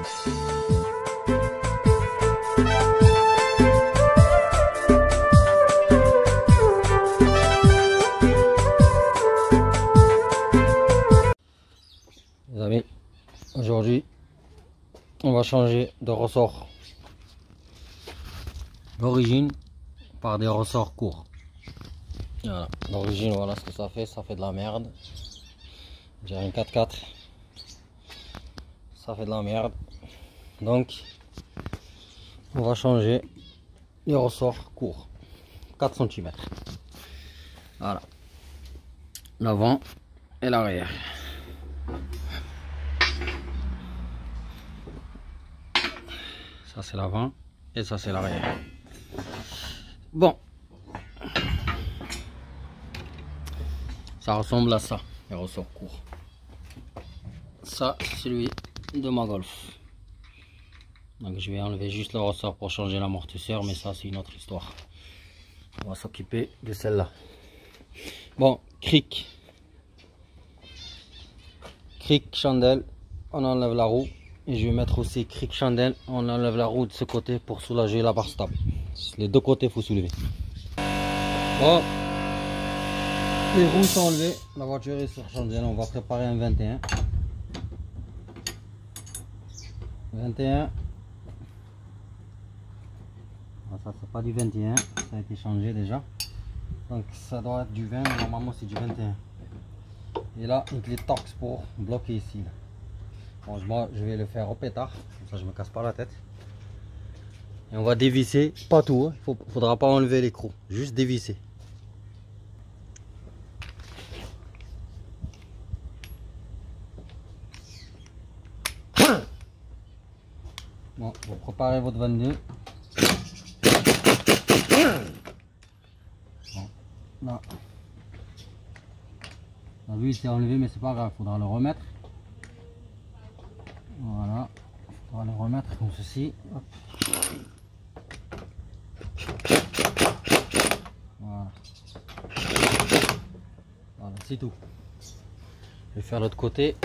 Les amis, aujourd'hui on va changer de ressort d'origine par des ressorts courts. Voilà, d'origine, voilà ce que ça fait de la merde. J'ai un 4x4, ça fait de la merde. Donc on va changer les ressorts courts, 4 cm. Voilà, l'avant et l'arrière. Ça c'est l'avant et ça c'est l'arrière. Bon, ça ressemble à ça, les ressorts courts. Ça c'est celui de ma Golf. Donc je vais enlever juste le ressort pour changer l'amortisseur, mais ça c'est une autre histoire. On va s'occuper de celle-là. Bon, cric chandelle, on enlève la roue. Et je vais mettre aussi cric chandelle, on enlève la roue de ce côté pour soulager la barre stable. Les deux côtés il faut soulever. Bon, les roues sont enlevées, la voiture est sur chandelle, on va préparer un 21. 21. Ça c'est pas du 21, ça a été changé déjà. Donc ça doit être du 20, normalement c'est du 21. Et là une clé Torx pour bloquer ici. Là. Bon, moi je vais le faire au pétard, comme ça je me casse pas la tête. Et on va dévisser, pas tout, hein. Faudra pas enlever l'écrou, juste dévisser. Bon, vous préparez votre 22. Bon, là. Lui il s'est enlevé mais c'est pas grave, faudra le remettre. Voilà, on va le remettre comme ceci. Hop. Voilà, voilà c'est tout. Je vais faire l'autre côté.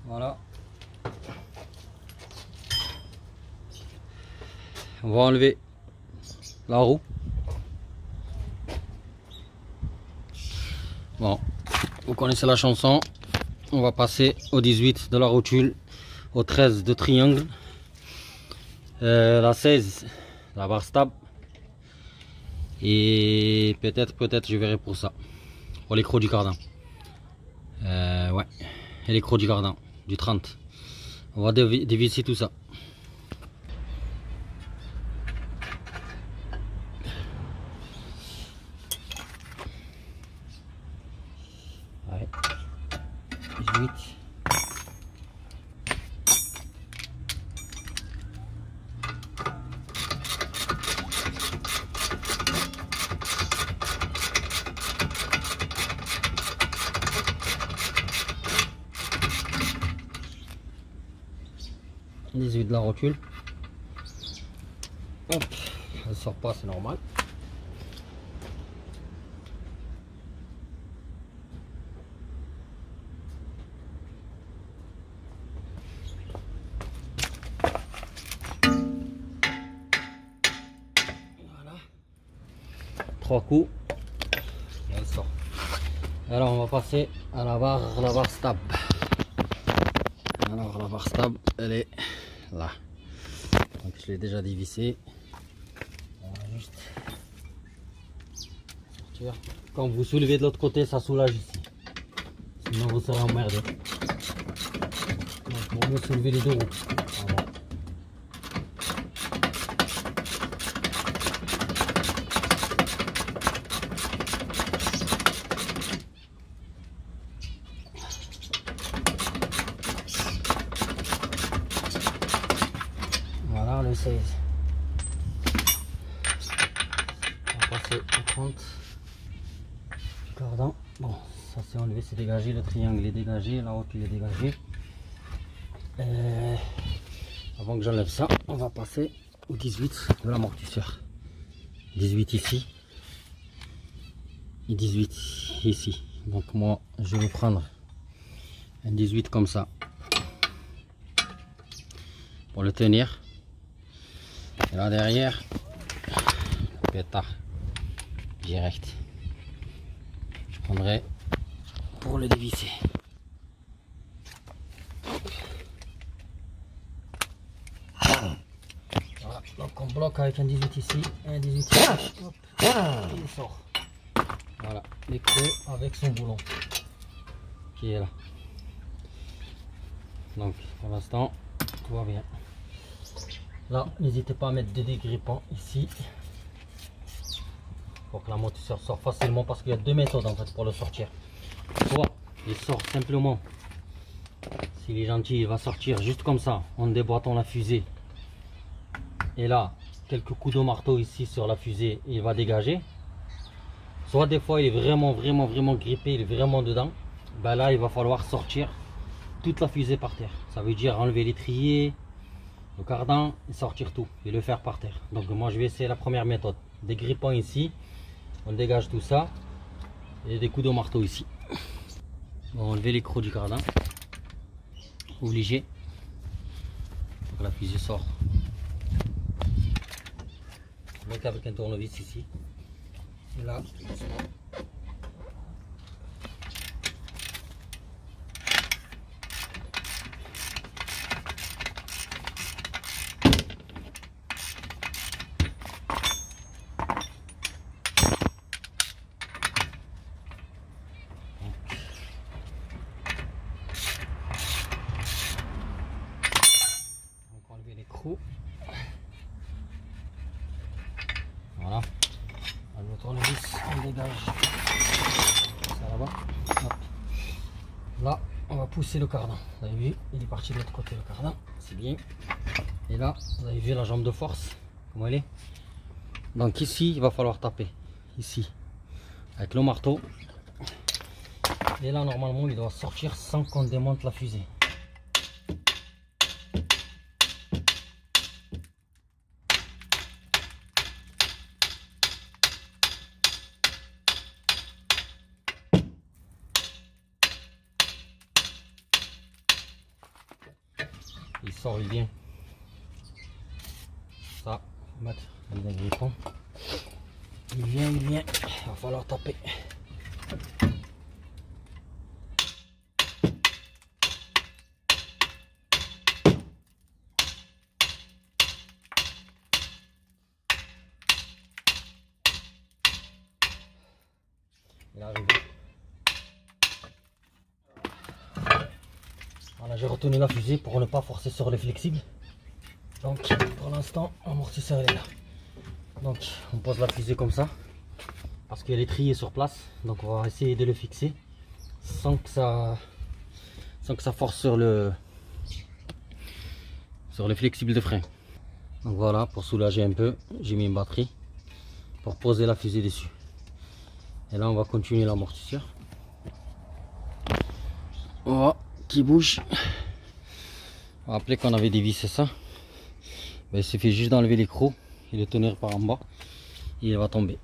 Voilà. On va enlever la roue. Bon, vous connaissez la chanson. On va passer au 18 de la rotule, au 13 de triangle, la 16 la barre stable. Et peut-être je verrai pour ça, pour l'écrou du cardan. Ouais, et l'écrou du cardan du 30. On va dévisser tout ça. Ouais. 18. De la rotule. Hop, elle sort pas, c'est normal. Voilà. 3 coups. Et elle sort. Alors on va passer à la barre stable. Alors la barre stable, elle est là. Donc je l'ai déjà dévissé. On va juste sortir. Quand vous soulevez de l'autre côté, ça soulage ici. Sinon vous serez emmerdé. Donc pour mieux soulever les deux roues. Voilà. Voilà le 16. On va passer au 30. Cardan. Bon, ça c'est enlevé, c'est dégagé. Le triangle est dégagé, la rotule est dégagée. avant que j'enlève ça, on va passer au 18 de l'amortisseur. 18 ici et 18 ici. Donc moi je vais prendre un 18 comme ça pour le tenir. Et là derrière, pétard direct. Je prendrai pour le dévisser. Voilà, donc on bloque avec un 18 ici, un 18 ici. Hop, il sort. Voilà, l'écrou avec son boulon qui est là. Donc pour l'instant, tout va bien. Là, n'hésitez pas à mettre des dégrippants ici pour que l'amortisseur sorte facilement, parce qu'il y a deux méthodes en fait pour le sortir. Soit il sort simplement, s'il est gentil, il va sortir juste comme ça en déboîtant la fusée. Et là, quelques coups de marteau ici sur la fusée, il va dégager. Soit des fois il est vraiment grippé, il est vraiment dedans. Ben là, il va falloir sortir toute la fusée par terre. Ça veut dire enlever l'étrier, le cardan et sortir tout et le faire par terre. Donc moi je vais essayer la première méthode. Des grippants ici, on dégage tout ça et des coups de marteau ici. On va enlever l'écrou du cardan, obligé, pour que la fusée sort. Donc avec un tournevis ici. Et là, voilà, avec le tournevis on dégage ça là-bas. Là on va pousser le cardan, vous avez vu, il est parti de l'autre côté le cardan, c'est bien. Et là vous avez vu la jambe de force comment elle est. Donc ici il va falloir taper ici avec le marteau, et là normalement il doit sortir sans qu'on démonte la fusée. Il sort, il vient. Ça, on va mettre les grippons. Il vient, il vient. Il va falloir taper. Il est arrivé. Voilà, j'ai retenu la fusée pour ne pas forcer sur les flexibles. Donc pour l'instant l'amortisseur est là. Donc on pose la fusée comme ça parce qu'il y a l'étrier sur place. Donc on va essayer de le fixer sans que ça force sur le flexible de frein. Donc voilà, pour soulager un peu, j'ai mis une batterie pour poser la fusée dessus. Et là on va continuer l'amortisseur. Voilà, qui bouge. On va rappeler qu'on avait dévissé ça. Ben, il suffit juste d'enlever l'écrou et de tenir par en bas et il va tomber.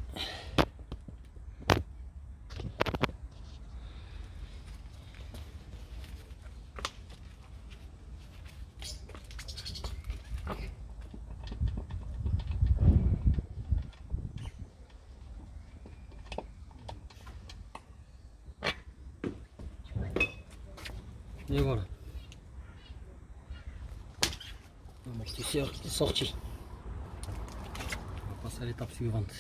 Et voilà, l'amortisseur est sorti. On va passer à l'étape suivante.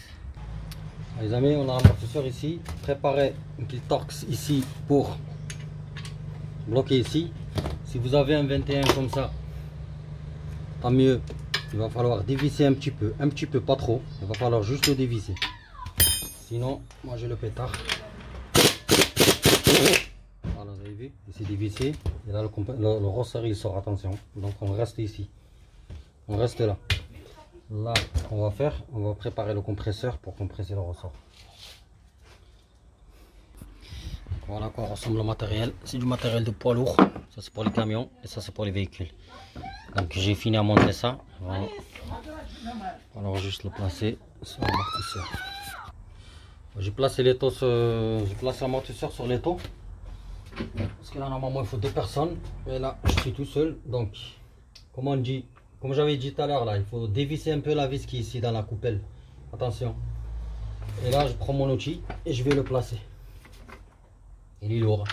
Les amis, on a l'amortisseur ici. Préparez une petite torx ici pour bloquer ici. Si vous avez un 21 comme ça, tant mieux. Il va falloir dévisser un petit peu, pas trop. Il va falloir juste le dévisser. Sinon, moi j'ai le pétard. Voilà, vous avez vu, c'est dévissé. Et là, le ressort il sort, attention. Donc on reste ici. On reste là. Là, ce qu'on va faire, on va préparer le compresseur pour compresser le ressort. Voilà à quoi ressemble le matériel. C'est du matériel de poids lourd. Ça c'est pour les camions et ça c'est pour les véhicules. Donc j'ai fini à monter ça. Voilà. Alors juste le placer sur l'amortisseur. J'ai placé l'étau, j'ai placé l'amortisseur sur l'étau. Parce que là normalement il faut 2 personnes. Mais là je suis tout seul. Donc comme on dit, comme j'avais dit tout à l'heure là, il faut dévisser un peu la vis qui est ici dans la coupelle. Attention. Et là je prends mon outil et je vais le placer. Il est lourd.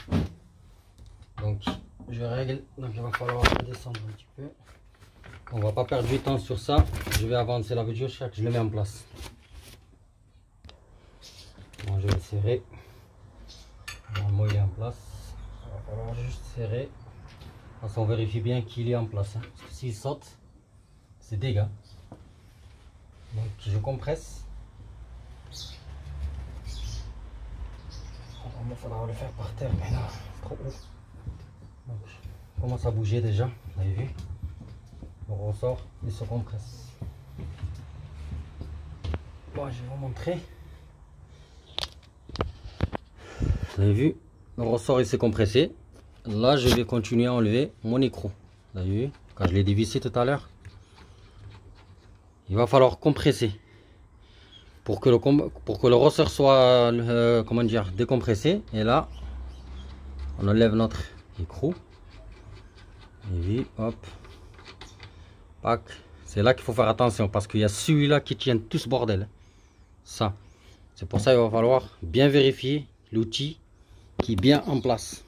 Donc je règle. Donc il va falloir descendre un petit peu. On va pas perdre du temps sur ça. Je vais avancer la vidéo chaque que je le mets en place. Bon, je vais le serrer. Normalement il est en place. Il va falloir juste serrer. Parce qu'on vérifie bien qu'il est en place. Hein. Parce que s'il saute, c'est dégâts. Donc je compresse. Il faudra le faire par terre, mais là c'est trop haut. Donc, je commence à bouger déjà. Vous avez vu? On ressort et se compresse. Bon, je vais vous montrer. Vous avez vu? Le ressort il s'est compressé. Là, je vais continuer à enlever mon écrou. Vous avez vu? Quand je l'ai dévissé tout à l'heure, il va falloir compresser pour que le ressort soit comment dire, décompressé. Et là, on enlève notre écrou. Et puis, hop. C'est là qu'il faut faire attention parce qu'il y a celui-là qui tient tout ce bordel. Ça. C'est pour ça qu'il va falloir bien vérifier l'outil qui est bien en place.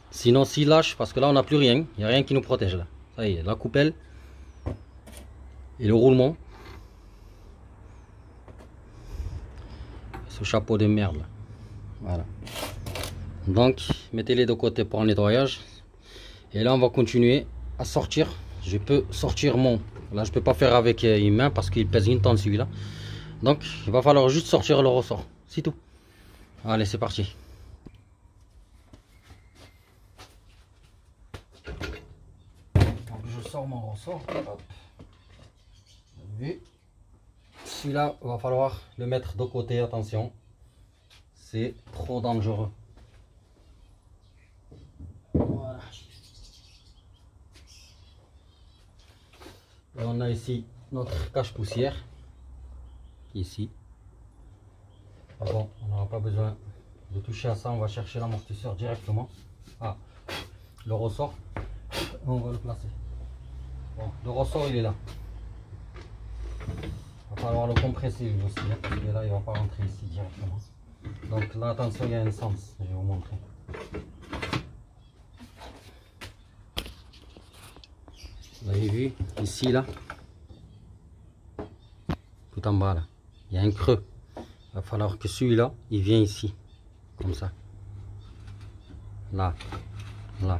Sinon, s'il lâche, parce que là on n'a plus rien, il n'y a rien qui nous protège là. Ça y est, la coupelle et le roulement. Ce chapeau de merde là. Voilà. Donc, mettez-les de côté pour un nettoyage. Et là, on va continuer à sortir. Je peux sortir mon... Là, je peux pas faire avec une main parce qu'il pèse une tonne celui-là. Donc, il va falloir juste sortir le ressort. C'est tout. Allez, c'est parti. Donc, je sors mon ressort. Hop. Vous avez vu? Celui-là, il va falloir le mettre de côté. Attention. C'est trop dangereux. Voilà. Et on a ici notre cache-poussière. Ici. Ah bon, on n'aura pas besoin de toucher à ça. On va chercher l'amortisseur directement. Ah, le ressort. On va le placer. Bon, le ressort il est là. Il va falloir le compresser lui aussi. Hein, parce que là, il ne va pas rentrer ici directement. Donc là, attention, il y a un sens. Je vais vous montrer. Vous avez vu ici là, tout en bas là, il y a un creux. Il va falloir que celui-là, il vient ici, comme ça. Là, là.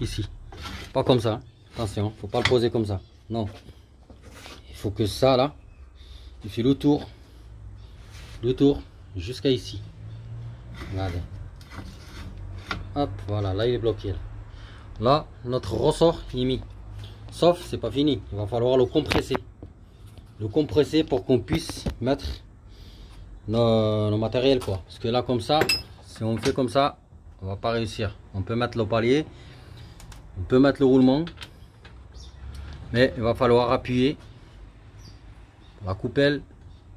Ici. Pas comme ça. Attention, faut pas le poser comme ça. Non. Il faut que ça là, il fait le tour jusqu'à ici. Regardez. Hop, voilà, là il est bloqué. Là, notre ressort est mis. Sauf, c'est pas fini. Il va falloir le compresser. Le compresser pour qu'on puisse mettre nos matériels, quoi. Parce que là, comme ça, si on fait comme ça, on va pas réussir. On peut mettre le palier, on peut mettre le roulement, mais il va falloir appuyer. La coupelle,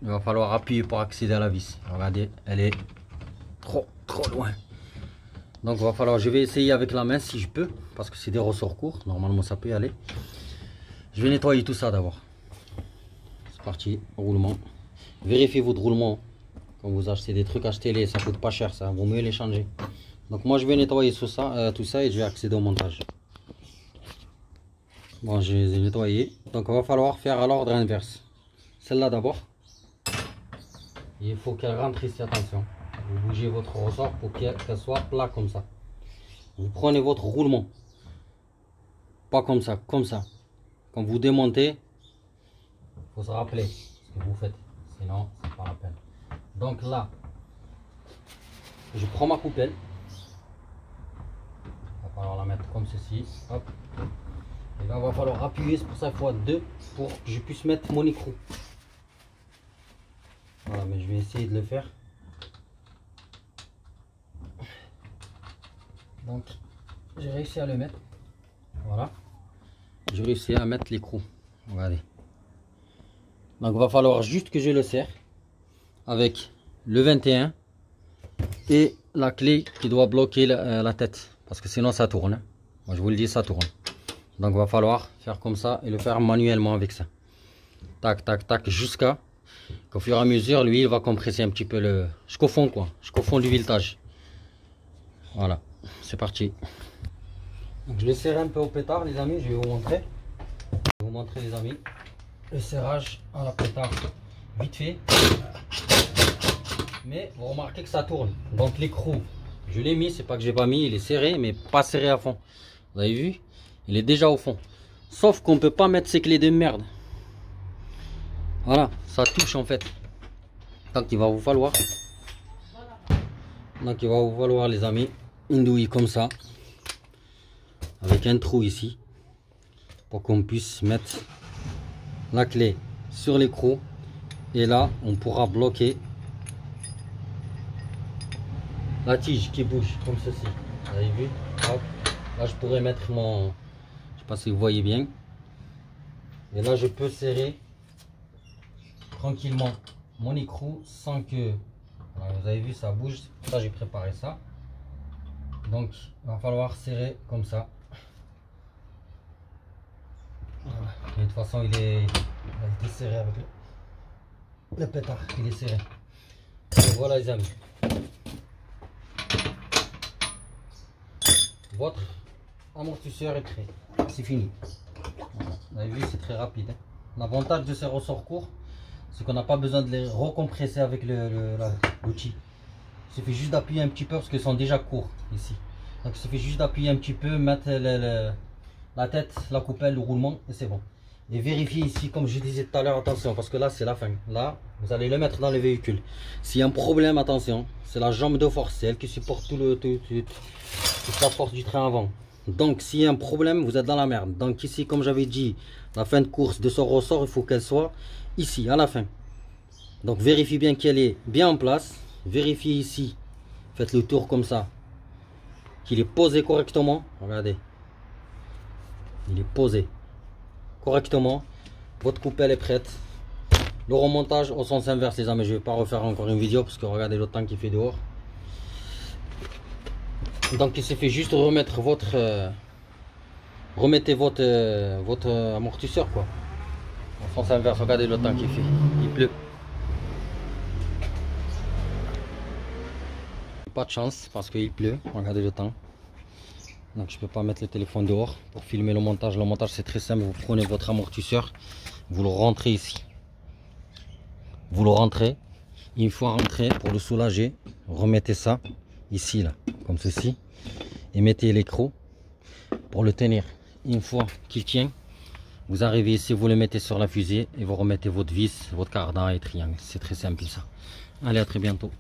il va falloir appuyer pour accéder à la vis. Regardez, elle est trop loin. Donc il va falloir, je vais essayer avec la main si je peux, parce que c'est des ressorts courts, normalement ça peut y aller. Je vais nettoyer tout ça d'abord. C'est parti, roulement. Vérifiez votre roulement. Quand vous achetez des trucs, achetez-les, ça coûte pas cher, ça vaut mieux les changer. Donc moi je vais nettoyer tout ça et je vais accéder au montage. Bon, je les ai nettoyés. Donc il va falloir faire à l'ordre inverse. Celle-là d'abord. Il faut qu'elle rentre ici, attention. Vous bougez votre ressort pour qu'elle soit plat comme ça. Vous prenez votre roulement. Pas comme ça, comme ça. Quand vous démontez, il faut se rappeler ce que vous faites. Sinon, c'est pas la peine. Donc là, je prends ma coupelle. Il va falloir la mettre comme ceci. Hop. Et là, il va falloir appuyer. C'est pour ça qu'il faut 2 pour que je puisse mettre mon écrou. Voilà, mais je vais essayer de le faire. Donc j'ai réussi à le mettre. Voilà. J'ai réussi à mettre l'écrou. Regardez. Donc il va falloir juste que je le serre avec le 21 et la clé qui doit bloquer la tête. Parce que sinon ça tourne. Moi je vous le dis, ça tourne. Donc il va falloir faire comme ça et le faire manuellement avec ça. Tac, tac, tac, jusqu'à qu'au fur et à mesure, lui, il va compresser un petit peu le... jusqu'au fond, quoi. Jusqu'au fond du filetage. Voilà, c'est parti. Donc, je vais serrer un peu au pétard, les amis. Je vais vous montrer. Je vais vous montrer, les amis, le serrage à la pétard. Vite fait. Mais vous remarquez que ça tourne. Donc, l'écrou, je l'ai mis. C'est pas que j'ai pas mis. Il est serré, mais pas serré à fond. Vous avez vu? Il est déjà au fond. Sauf qu'on peut pas mettre ces clés de merde. Voilà, ça touche en fait. Donc il va vous falloir. Donc il va vous falloir, les amis, une douille comme ça. Avec un trou ici. Pour qu'on puisse mettre la clé sur l'écrou. Et là, on pourra bloquer la tige qui bouge comme ceci. Vous avez vu? Hop. Là, je pourrais mettre mon... Je sais pas si vous voyez bien. Et là, je peux serrer tranquillement mon écrou sans que... Voilà, vous avez vu, ça bouge. Ça, j'ai préparé ça. Donc, il va falloir serrer comme ça. Voilà. Et de toute façon, il a été serré avec le pétard. Il est serré. Et voilà, les amis. Votre amortisseur est prêt. C'est fini. Voilà. Vous avez vu, c'est très rapide. L'avantage de ces ressorts courts, c'est qu'on n'a pas besoin de les recompresser avec l'outil. Il suffit juste d'appuyer un petit peu parce qu'ils sont déjà courts ici. Donc il suffit juste d'appuyer un petit peu, mettre la tête, la coupelle, le roulement et c'est bon. Et vérifiez ici, comme je disais tout à l'heure, attention parce que là c'est la fin. Là, vous allez le mettre dans le véhicule. S'il y a un problème, attention, c'est la jambe de force, c'est elle qui supporte toute la force du train avant. Donc s'il y a un problème, vous êtes dans la merde. Donc ici, comme j'avais dit, la fin de course de ce ressort, il faut qu'elle soit ici à la fin. Donc vérifiez bien qu'elle est bien en place. Vérifiez ici, faites le tour comme ça, qu'il est posé correctement. Regardez, il est posé correctement. Votre coupelle est prête. Le remontage au sens inverse, les amis, je vais pas refaire encore une vidéo parce que regardez le temps qu'il fait dehors. Donc il suffit juste de remettre remettez votre amortisseur, quoi. En sens inverse, regardez le temps qu'il fait. Il pleut. Pas de chance parce qu'il pleut. Regardez le temps. Donc je peux pas mettre le téléphone dehors pour filmer le montage. Le montage c'est très simple. Vous prenez votre amortisseur, vous le rentrez ici. Vous le rentrez. Une fois rentré, pour le soulager, remettez ça ici là, comme ceci, et mettez l'écrou pour le tenir. Une fois qu'il tient, vous arrivez ici, vous le mettez sur la fusée et vous remettez votre vis, votre cardan et triangle. C'est très simple ça. Allez, à très bientôt.